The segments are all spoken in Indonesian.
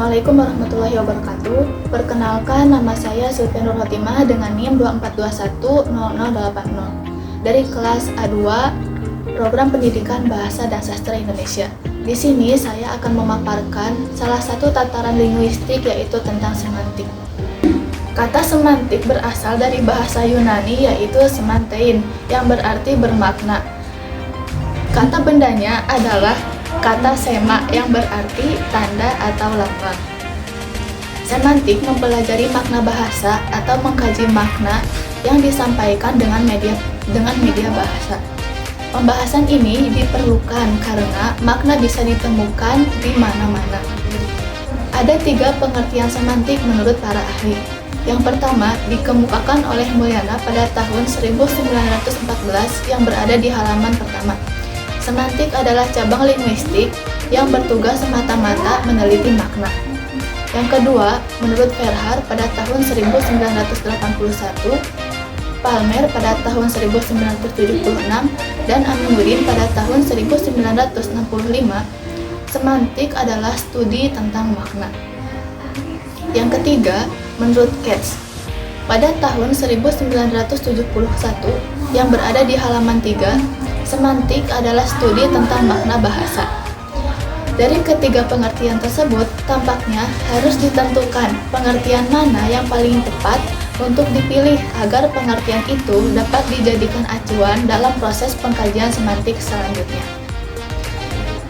Assalamualaikum warahmatullahi wabarakatuh. Perkenalkan, nama saya Sylvia Nur Hotimah dengan NIM 24210080 dari kelas A2 Program Pendidikan Bahasa dan Sastra Indonesia. Di sini saya akan memaparkan salah satu tataran linguistik, yaitu tentang semantik. Kata semantik berasal dari bahasa Yunani, yaitu semantein, yang berarti bermakna. Kata bendanya adalah kata sema, yang berarti tanda atau lambang. Semantik mempelajari makna bahasa atau mengkaji makna yang disampaikan dengan media bahasa. Pembahasan ini diperlukan karena makna bisa ditemukan di mana-mana. Ada 3 pengertian semantik menurut para ahli. Yang pertama dikemukakan oleh Mulyana pada tahun 1914 yang berada di halaman pertama. Semantik adalah cabang linguistik yang bertugas semata-mata meneliti makna. Yang kedua, menurut Verhaar pada tahun 1981, Palmer pada tahun 1976, dan Aminuddin pada tahun 1965, semantik adalah studi tentang makna. Yang ketiga, menurut Katz, pada tahun 1971 yang berada di halaman 3, semantik adalah studi tentang makna bahasa. Dari ketiga pengertian tersebut, tampaknya harus ditentukan pengertian mana yang paling tepat untuk dipilih agar pengertian itu dapat dijadikan acuan dalam proses pengkajian semantik selanjutnya.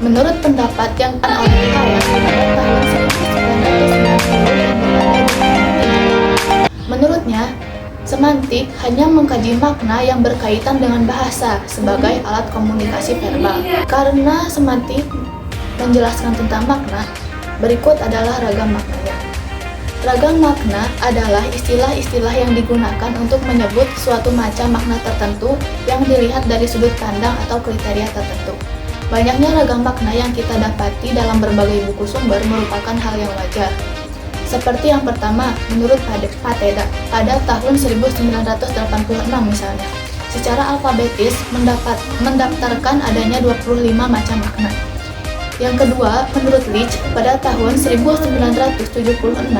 Menurut pendapat yang oleh Kawas pada tahun 1990, menurutnya, semantik hanya mengkaji makna yang berkaitan dengan bahasa sebagai alat komunikasi verbal. Karena semantik menjelaskan tentang makna, berikut adalah ragam maknanya. Ragam makna adalah istilah-istilah yang digunakan untuk menyebut suatu macam makna tertentu yang dilihat dari sudut pandang atau kriteria tertentu. Banyaknya ragam makna yang kita dapati dalam berbagai buku sumber merupakan hal yang wajar. Seperti yang pertama, menurut Pateda pada tahun 1986 misalnya, secara alfabetis mendaftarkan adanya 25 macam makna. Yang kedua, menurut Leach pada tahun 1976,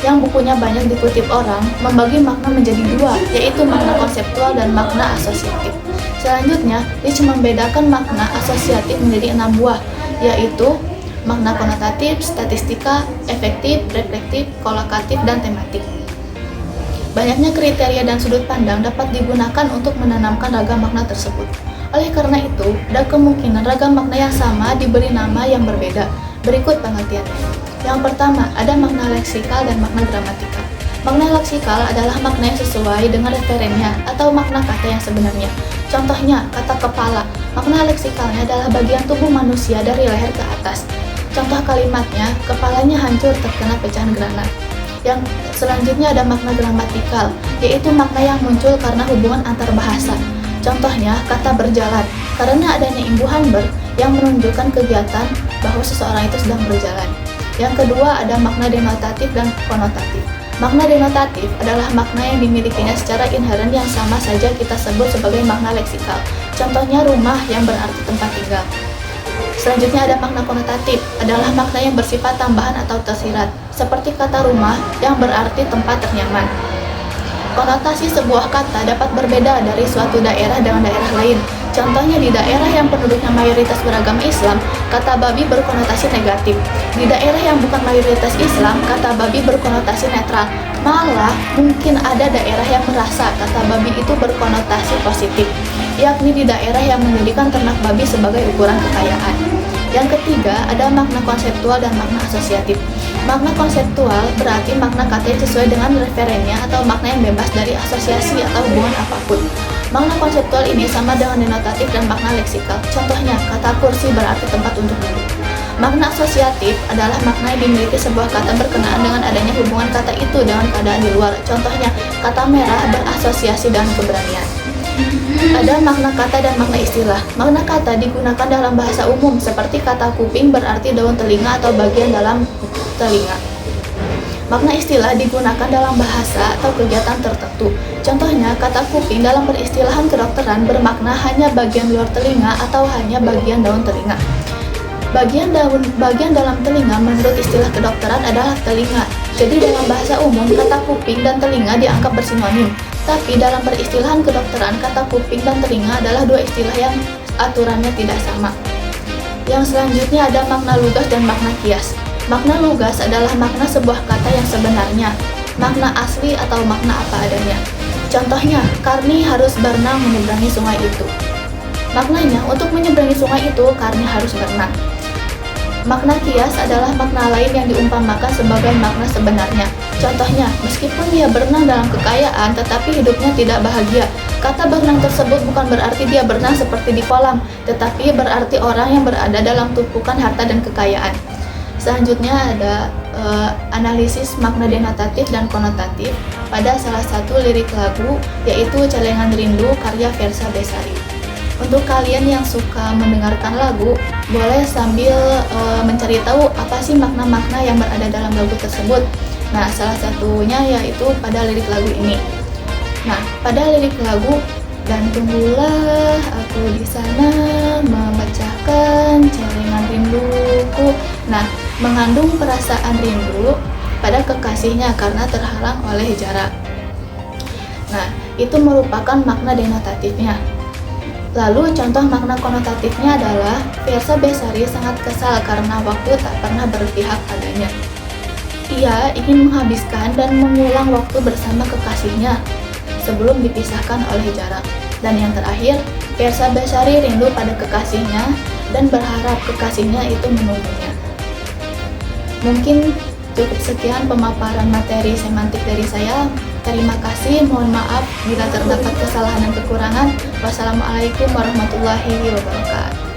yang bukunya banyak dikutip orang, membagi makna menjadi 2, yaitu makna konseptual dan makna asosiatif. Selanjutnya, Leach membedakan makna asosiatif menjadi 6 buah, yaitu makna konotatif, statistika, efektif, reflektif, kolokatif, dan tematik. Banyaknya kriteria dan sudut pandang dapat digunakan untuk menanamkan ragam makna tersebut. Oleh karena itu, ada kemungkinan ragam makna yang sama diberi nama yang berbeda. Berikut pengertiannya. Yang pertama, ada makna leksikal dan makna gramatikal. Makna leksikal adalah makna yang sesuai dengan referennya atau makna kata yang sebenarnya. Contohnya, kata kepala. Makna leksikalnya adalah bagian tubuh manusia dari leher ke atas. Contoh kalimatnya, kepalanya hancur terkena pecahan granat. Yang selanjutnya ada makna gramatikal, yaitu makna yang muncul karena hubungan antar bahasa. Contohnya, kata berjalan, karena adanya imbuhan ber yang menunjukkan kegiatan bahwa seseorang itu sedang berjalan. Yang kedua ada makna denotatif dan konotatif. Makna denotatif adalah makna yang dimilikinya secara inheren yang sama saja kita sebut sebagai makna leksikal. Contohnya rumah yang berarti tempat tinggal. Selanjutnya ada makna konotatif, adalah makna yang bersifat tambahan atau tersirat, seperti kata rumah yang berarti tempat ternyaman. Konotasi sebuah kata dapat berbeda dari suatu daerah dengan daerah lain. Contohnya di daerah yang penduduknya mayoritas beragama Islam, kata babi berkonotasi negatif. Di daerah yang bukan mayoritas Islam, kata babi berkonotasi netral. Malah, mungkin ada daerah yang merasa kata babi itu berkonotasi positif, yakni di daerah yang menjadikan ternak babi sebagai ukuran kekayaan. Yang ketiga, ada makna konseptual dan makna asosiatif. Makna konseptual berarti makna kata yang sesuai dengan referennya atau makna yang bebas dari asosiasi atau hubungan apapun. Makna konseptual ini sama dengan denotatif dan makna leksikal. Contohnya, kata kursi berarti tempat untuk duduk. Makna asosiatif adalah makna yang dimiliki sebuah kata berkenaan dengan adanya hubungan kata itu dengan keadaan di luar. Contohnya, kata merah berasosiasi dengan keberanian. Ada makna kata dan makna istilah. Makna kata digunakan dalam bahasa umum, seperti kata kuping berarti daun telinga atau bagian dalam telinga. Makna istilah digunakan dalam bahasa atau kegiatan tertentu. Contohnya, kata kuping dalam peristilahan kedokteran bermakna hanya bagian luar telinga atau hanya bagian daun telinga. Bagian dalam telinga menurut istilah kedokteran adalah telinga. Jadi dalam bahasa umum, kata kuping dan telinga dianggap bersinonim. Tapi dalam peristilahan kedokteran, kata kuping dan telinga adalah dua istilah yang aturannya tidak sama. Yang selanjutnya ada makna lugas dan makna kias. Makna lugas adalah makna sebuah kata yang sebenarnya, makna asli atau makna apa adanya. Contohnya, Karni harus berenang menyeberangi sungai itu. Maknanya, untuk menyeberangi sungai itu, Karni harus berenang. Makna kias adalah makna lain yang diumpamakan sebagai makna sebenarnya. Contohnya, meskipun dia berenang dalam kekayaan, tetapi hidupnya tidak bahagia. Kata berenang tersebut bukan berarti dia berenang seperti di kolam, tetapi berarti orang yang berada dalam tumpukan harta dan kekayaan. Selanjutnya ada analisis makna denotatif dan konotatif pada salah satu lirik lagu, yaitu Celengan Rindu karya Versa Besari. Untuk kalian yang suka mendengarkan lagu, boleh sambil mencari tahu apa sih makna-makna yang berada dalam lagu tersebut. Nah, salah satunya yaitu pada lirik lagu ini. Nah, pada lirik lagu, dan tunggulah aku di sana memecahkan celengan rinduku. Nah, mengandung perasaan rindu pada kekasihnya karena terhalang oleh jarak. Nah, itu merupakan makna denotatifnya. Lalu contoh makna konotatifnya adalah Versa Besari sangat kesal karena waktu tak pernah berpihak padanya. Ia ingin menghabiskan dan mengulang waktu bersama kekasihnya sebelum dipisahkan oleh jarak. Dan yang terakhir, Versa Besari rindu pada kekasihnya dan berharap kekasihnya itu menunggunya. Mungkin cukup sekian pemaparan materi semantik dari saya. Terima kasih, mohon maaf bila terdapat kesalahan dan kekurangan. Wassalamualaikum warahmatullahi wabarakatuh.